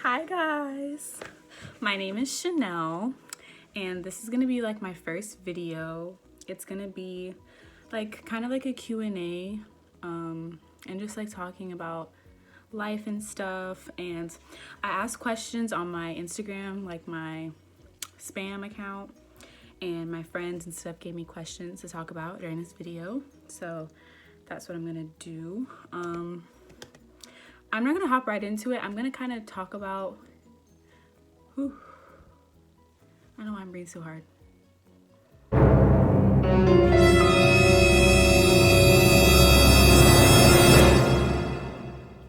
Hi guys, my name is Chanel and this is gonna be like my first video. It's gonna be like kind of like a Q&A and just like talking about life and stuff. And I asked questions on my Instagram, like my spam account, and my friends and stuff gave me questions to talk about during this video, so that's what I'm gonna do. I'm not gonna hop right into it. I'm gonna kind of talk about I know I'm breathing so hard.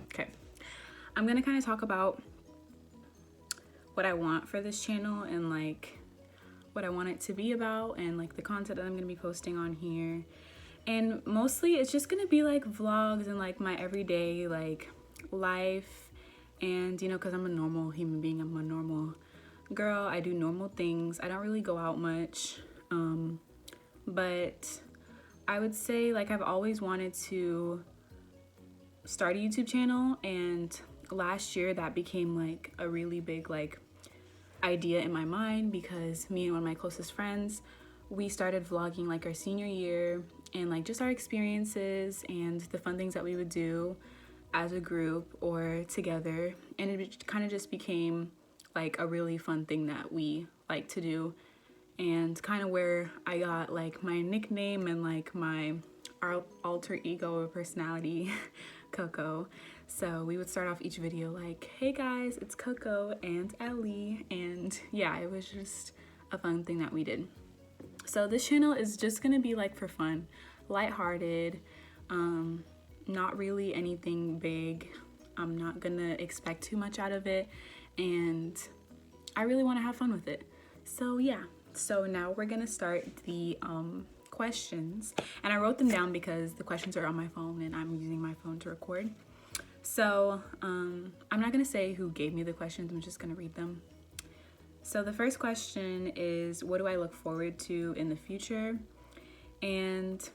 Okay, I'm gonna kind of talk about what I want for this channel and like what I want it to be about and like the content that I'm gonna be posting on here. And mostly it's just gonna be like vlogs and like my everyday like life. And you know, because I'm a normal human being, I'm a normal girl, I do normal things, I don't really go out much. But I would say like I've always wanted to start a YouTube channel, and last year that became like a really big like idea in my mind because me and one of my closest friends, we started vlogging like our senior year and like just our experiences and the fun things that we would do as a group or together, and it kind of just became like a really fun thing that we like to do, and kind of where I got like my nickname and like my alter ego or personality, Coco. So we would start off each video like, hey guys, it's Coco and Ellie, and yeah, it was just a fun thing that we did. So this channel is just gonna be like for fun, lighthearted, not really anything big. I'm not gonna expect too much out of it, and I really want to have fun with it. So yeah, so now we're gonna start the questions, and I wrote them down because the questions are on my phone and I'm using my phone to record. So I'm not gonna say who gave me the questions, I'm just gonna read them. So the first question is, what do I look forward to in the future? And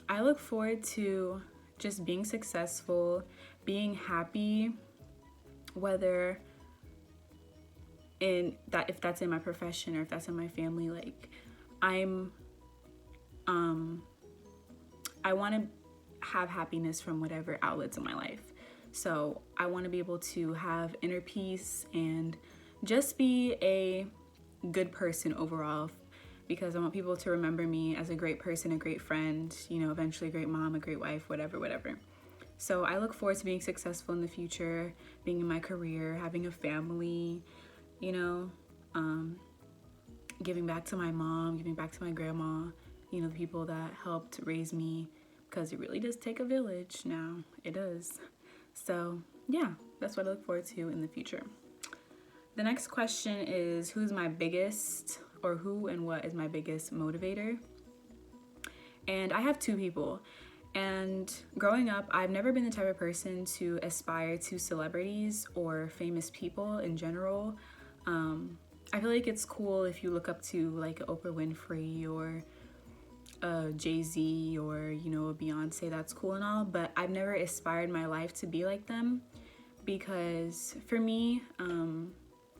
I look forward to just being successful, being happy, whether in that, if that's in my profession or if that's in my family. Like I want to have happiness from whatever outlets in my life. So I want to be able to have inner peace and just be a good person overall, because I want people to remember me as a great person, a great friend, you know, eventually a great mom, a great wife, whatever. So I look forward to being successful in the future, being in my career, having a family, you know, giving back to my mom, giving back to my grandma, you know, the people that helped raise me, because it really does take a village now. It does. So yeah, that's what I look forward to in the future. The next question is, who's my biggest, or who and what is my biggest motivator? And I have two people. And growing up, I've never been the type of person to aspire to celebrities or famous people in general. I feel like it's cool if you look up to like Oprah Winfrey or Jay-Z or, you know, a Beyonce. That's cool and all, but I've never aspired my life to be like them, because for me,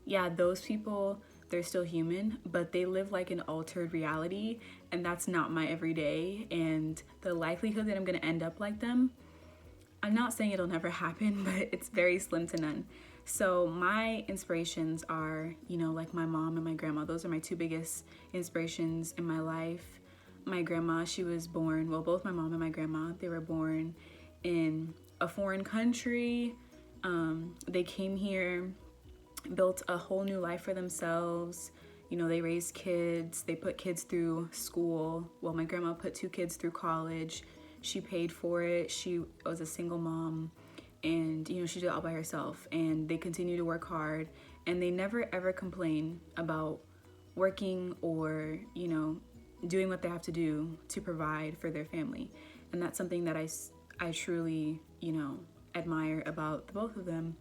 yeah, those people, they're still human, but they live like an altered reality, and that's not my everyday. And the likelihood that I'm gonna end up like them, I'm not saying it'll never happen, but it's very slim to none. So my inspirations are, you know, like my mom and my grandma. Those are my two biggest inspirations in my life. My grandma, she was born, well, both my mom and my grandma, they were born in a foreign country. They came here, built a whole new life for themselves. You know, they raised kids, they put kids through school. Well, my grandma put 2 kids through college. She paid for it. She was a single mom, and you know, she did it all by herself, and they continue to work hard, and they never ever complain about working or, you know, doing what they have to do to provide for their family. And that's something that I truly, you know, admire about the both of them,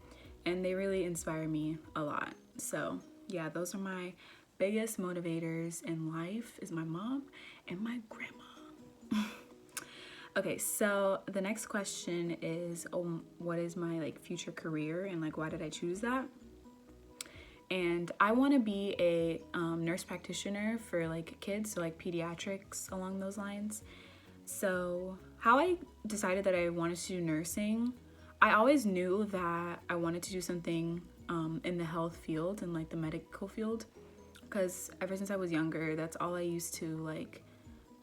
and they really inspire me a lot. So yeah, those are my biggest motivators in life, is my mom and my grandma. Okay, so the next question is, what is my like future career, and like why did I choose that? and I want to be a nurse practitioner for like kids, so like pediatrics along those lines. So how I decided that I wanted to do nursing, I always knew that I wanted to do something in the health field and like the medical field, because ever since I was younger, that's all I used to like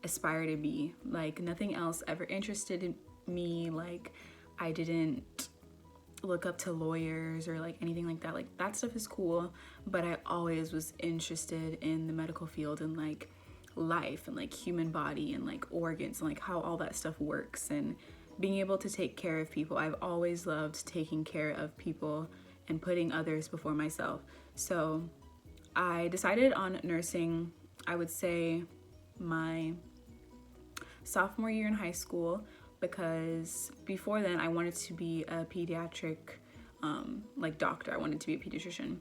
aspire to be. Like nothing else ever interested me. Like I didn't look up to lawyers or like anything like that. Like that stuff is cool, but I always was interested in the medical field and like life and like human body and like organs and like how all that stuff works and being able to take care of people. I've always loved taking care of people and putting others before myself. So I decided on nursing, I would say my sophomore year in high school, because before then I wanted to be a pediatric like doctor. I wanted to be a pediatrician,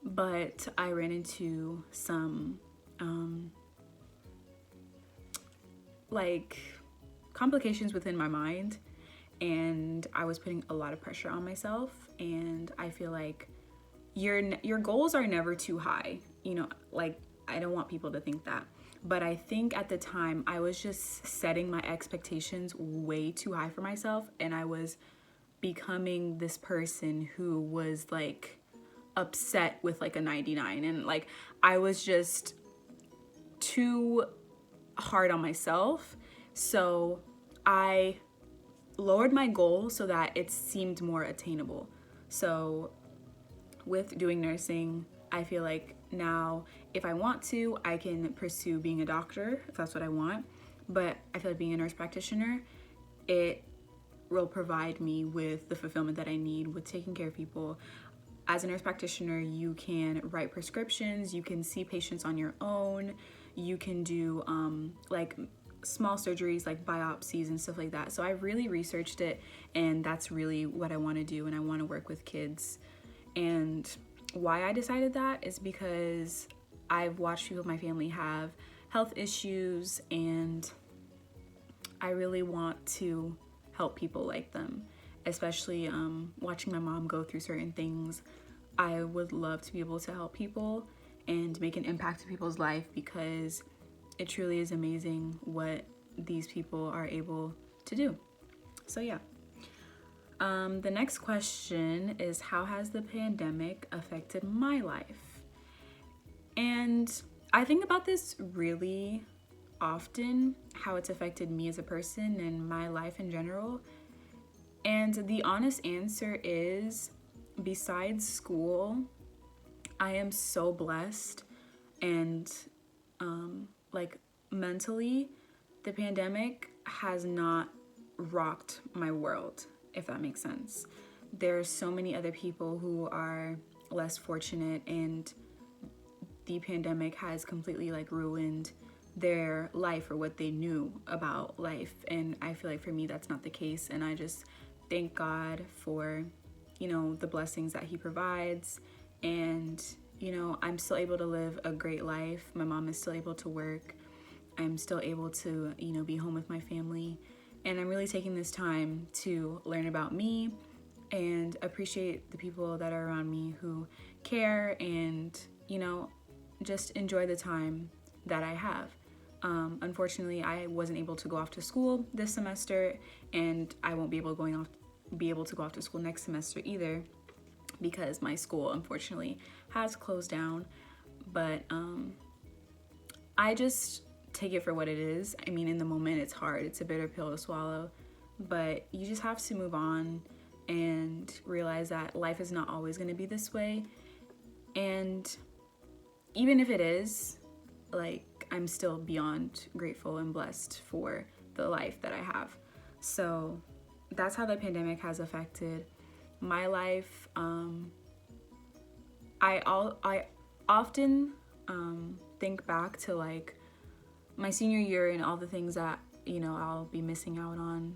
but I ran into some like complications within my mind, and I was putting a lot of pressure on myself. And I feel like your goals are never too high, you know, like I don't want people to think that, but I think at the time I was just setting my expectations way too high for myself, and I was becoming this person who was like upset with like a 99, and like I was just too hard on myself. So I lowered my goal so that it seemed more attainable. So with doing nursing, I feel like now if I want to, I can pursue being a doctor if that's what I want. But I feel like being a nurse practitioner, it will provide me with the fulfillment that I need with taking care of people. As a nurse practitioner, you can write prescriptions, you can see patients on your own, you can do like small surgeries like biopsies and stuff like that. So I really researched it, and that's really what I want to do, and I want to work with kids. And why I decided that is because I've watched people in my family have health issues, and I really want to help people like them, especially watching my mom go through certain things. I would love to be able to help people and make an impact in people's life, because it truly is amazing what these people are able to do. So yeah. The next question is, how has the pandemic affected my life? And I think about this really often, how it's affected me as a person and my life in general. And the honest answer is, besides school, I am so blessed, and like mentally, the pandemic has not rocked my world, if that makes sense. There are so many other people who are less fortunate, and the pandemic has completely like ruined their life or what they knew about life. And I feel like for me, that's not the case. And I just thank God for, you know, the blessings that He provides. And, you know, I'm still able to live a great life. My mom is still able to work. I'm still able to, you know, be home with my family. And I'm really taking this time to learn about me and appreciate the people that are around me who care, and, you know, just enjoy the time that I have. Unfortunately, I wasn't able to go off to school this semester, and I won't be able to go off to school next semester either, because my school unfortunately has closed down. But I just take it for what it is. I mean, in the moment it's hard, it's a bitter pill to swallow, but you just have to move on and realize that life is not always going to be this way. And even if it is, like, I'm still beyond grateful and blessed for the life that I have. So that's how the pandemic has affected my life. I often think back to like my senior year and all the things that, you know, I'll be missing out on.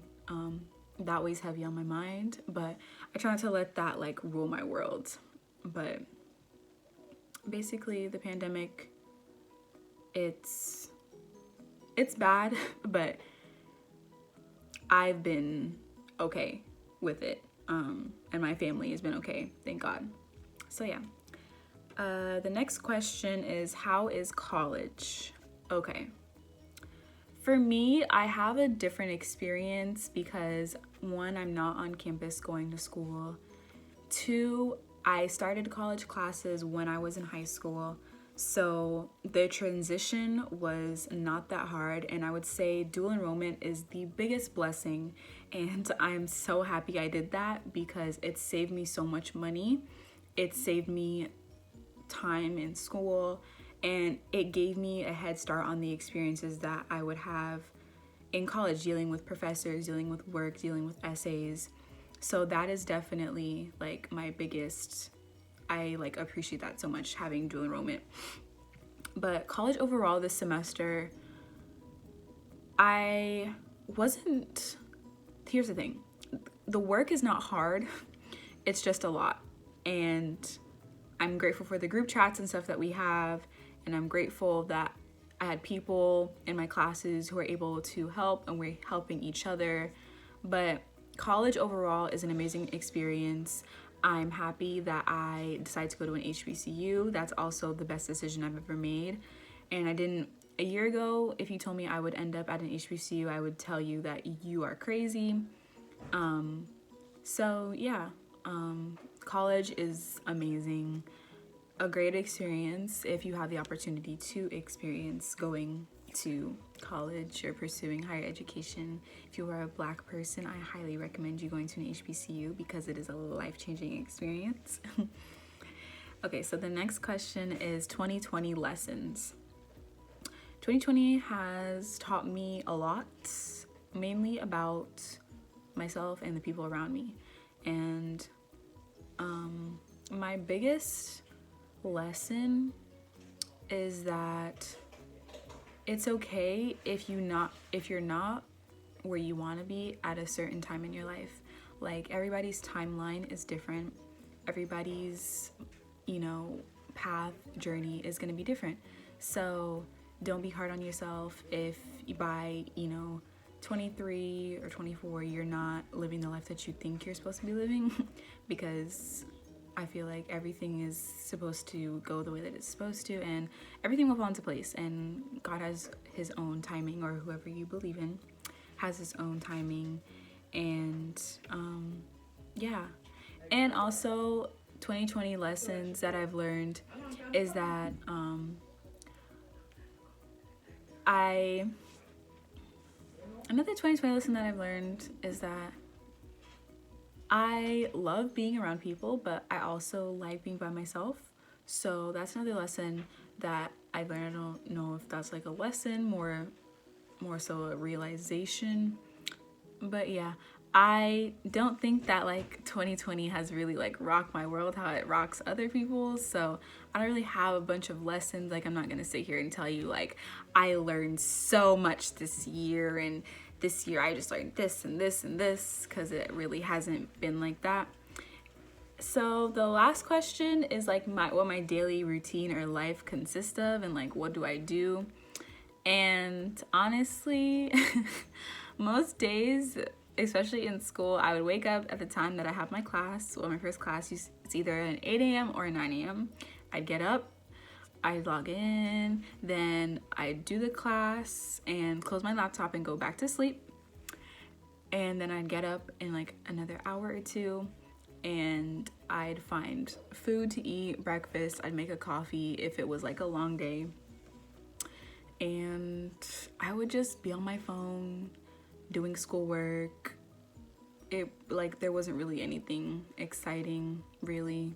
That weighs heavy on my mind, but I try not to let that like rule my world. But basically, the pandemic, it's bad, but I've been okay with it, and my family has been okay, thank God. So yeah, The next question is, how is college? Okay. For me, I have a different experience because one, I'm not on campus going to school. Two, I started college classes when I was in high school. So the transition was not that hard, and I would say dual enrollment is the biggest blessing, and I'm so happy I did that because it saved me so much money. It saved me time in school, and it gave me a head start on the experiences that I would have in college, dealing with professors, dealing with work, dealing with essays. So that is definitely like my biggest, I like appreciate that so much, having dual enrollment. But college overall this semester, I wasn't, here's the thing, the work is not hard, it's just a lot. And I'm grateful for the group chats and stuff that we have, and I'm grateful that I had people in my classes who were able to help, and we're helping each other. But college overall is an amazing experience. I'm happy that I decided to go to an HBCU. That's also the best decision I've ever made. And a year ago, if you told me I would end up at an HBCU, I would tell you that you are crazy. So yeah, college is amazing. A great experience if you have the opportunity to experience going to college or pursuing higher education. If you are a Black person, I highly recommend you going to an HBCU because it is a life-changing experience. Okay, so the next question is 2020 lessons. 2020 has taught me a lot, mainly about myself and the people around me. And my biggest lesson is that it's okay if you're not where you want to be at a certain time in your life. Like, everybody's timeline is different. Everybody's, path, journey is going to be different. So don't be hard on yourself if by 23 or 24 you're not living the life that you think you're supposed to be living. Because I feel like everything is supposed to go the way that it's supposed to, and everything will fall into place, and God has his own timing, or whoever you believe in has his own timing. And yeah. And also 2020 lessons that I've learned is that another 2020 lesson that I've learned is that I love being around people, but I also like being by myself. So that's another lesson that I learned. I don't know if that's like a lesson, more so a realization. But yeah, I don't think that like 2020 has really like rocked my world how it rocks other people's. So I don't really have a bunch of lessons. Like, I'm not gonna sit here and tell you like I learned so much this year, and this year I just learned this and this and this, because it really hasn't been like that. So the last question is like what my daily routine or life consists of, and like what do I do. And honestly, most days, especially in school, I would wake up at the time that I have my class. Well, my first class, it's either an 8 a.m. or 9 a.m. I'd get up, I'd log in, then I'd do the class and close my laptop and go back to sleep. And then I'd get up in like another hour or two, and I'd find food to eat, breakfast. I'd make a coffee if it was like a long day. And I would just be on my phone doing schoolwork. There wasn't really anything exciting, really.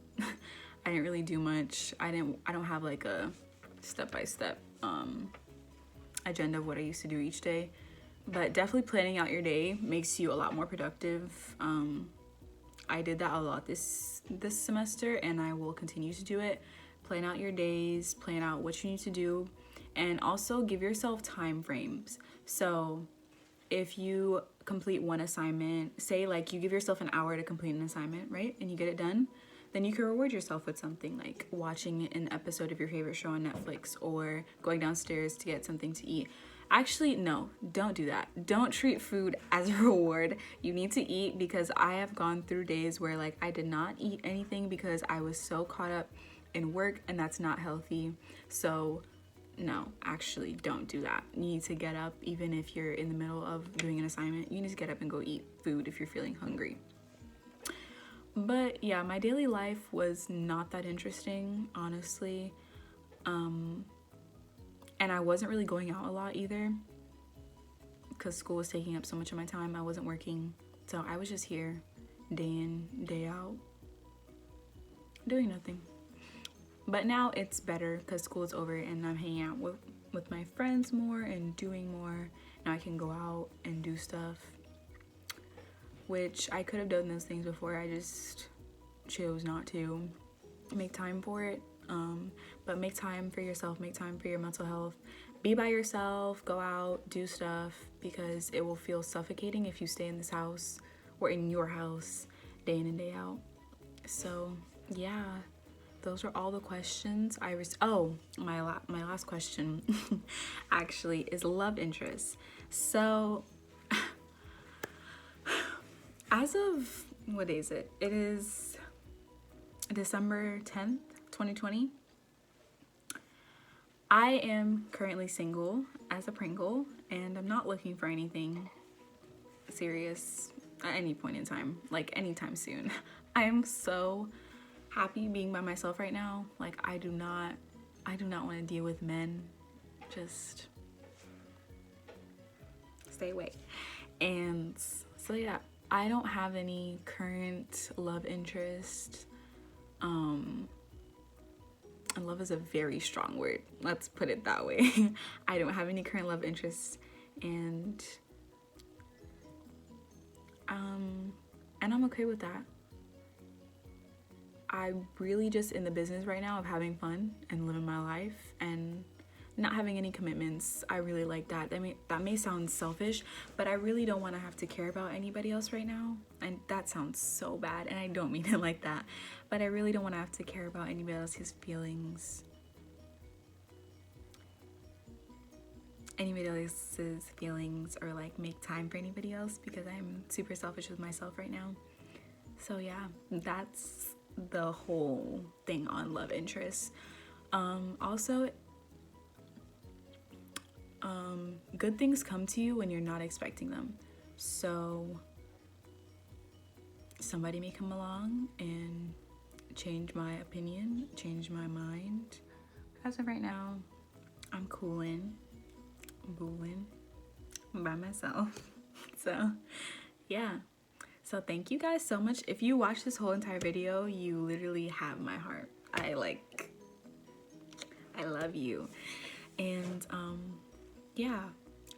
I didn't really do much. I don't have like a step-by-step agenda of what I used to do each day. But definitely planning out your day makes you a lot more productive. I did that a lot this semester, and I will continue to do it. Plan out your days, plan out what you need to do, and also give yourself time frames. So if you complete one assignment, say like you give yourself an hour to complete an assignment, right? And you get it done, then you can reward yourself with something like watching an episode of your favorite show on Netflix, or going downstairs to get something to eat. Actually, no, don't do that. Don't treat food as a reward. You need to eat, because I have gone through days where like I did not eat anything because I was so caught up in work, and that's not healthy. So no, actually don't do that. You need to get up. Even if you're in the middle of doing an assignment, you need to get up and go eat food if you're feeling hungry. But yeah, my daily life was not that interesting, honestly. And I wasn't really going out a lot either, because school was taking up so much of my time. I wasn't working, so I was just here day in, day out, doing nothing. But now it's better because school is over and I'm hanging out with my friends more and doing more. Now I can go out and do stuff, which I could have done those things before. I just chose not to make time for it. But make time for yourself, make time for your mental health. Be by yourself, go out, do stuff, because it will feel suffocating if you stay in this house or in your house day in and day out. So yeah, those are all the questions I my last question actually is love interest. So as of, what day is it? It is December 10th, 2020. I am currently single as a Pringle, and I'm not looking for anything serious at any point in time, like anytime soon. I am so happy being by myself right now. Like I do not want to deal with men. Just stay away. And so yeah, I don't have any current love interest. And love is a very strong word. Let's put it that way. I don't have any current love interests, and I'm okay with that. I'm really just in the business right now of having fun and living my life and not having any commitments. I really like that. That may sound selfish, but I really don't want to have to care about anybody else right now. And that sounds so bad, and I don't mean it like that. But I really don't want to have to care about anybody else's feelings. Or like make time for anybody else, because I'm super selfish with myself right now. So yeah, that's the whole thing on love interest. Also, good things come to you when you're not expecting them. So somebody may come along and change my opinion, change my mind. As of right now, I'm booling by myself. So yeah, so thank you guys so much. If you watch this whole entire video, you literally have my heart. I love you. And yeah,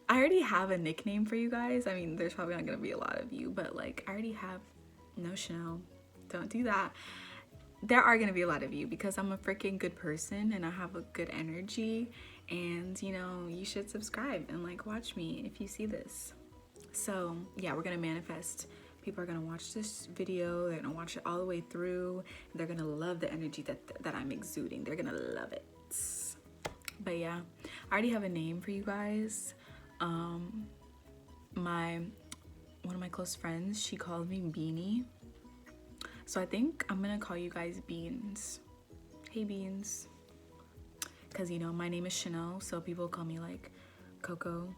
I already have a nickname for you guys. I mean, there's probably not gonna be a lot of you, but like I already have. No, Chanel, don't do that. There are gonna be a lot of you, because I'm a freaking good person and I have a good energy, and you know, you should subscribe and like watch me if you see this. So yeah, we're gonna manifest. People are gonna watch this video, they're gonna watch it all the way through, and they're gonna love the energy that I'm exuding. They're gonna love it. But yeah, I already have a name for you guys. One of my close friends, she called me Beanie. So I think I'm gonna call you guys Beans. Hey Beans. Because you know, my name is Chanel, so people call me like Coco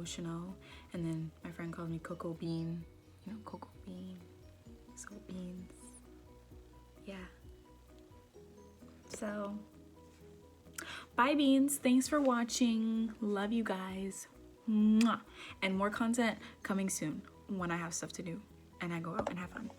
Chanel. And then my friend called me Coco Bean. You know, Coco Bean. So Beans. Yeah. So bye Beans. Thanks for watching. Love you guys. Mwah. And more content coming soon when I have stuff to do and I go out and have fun.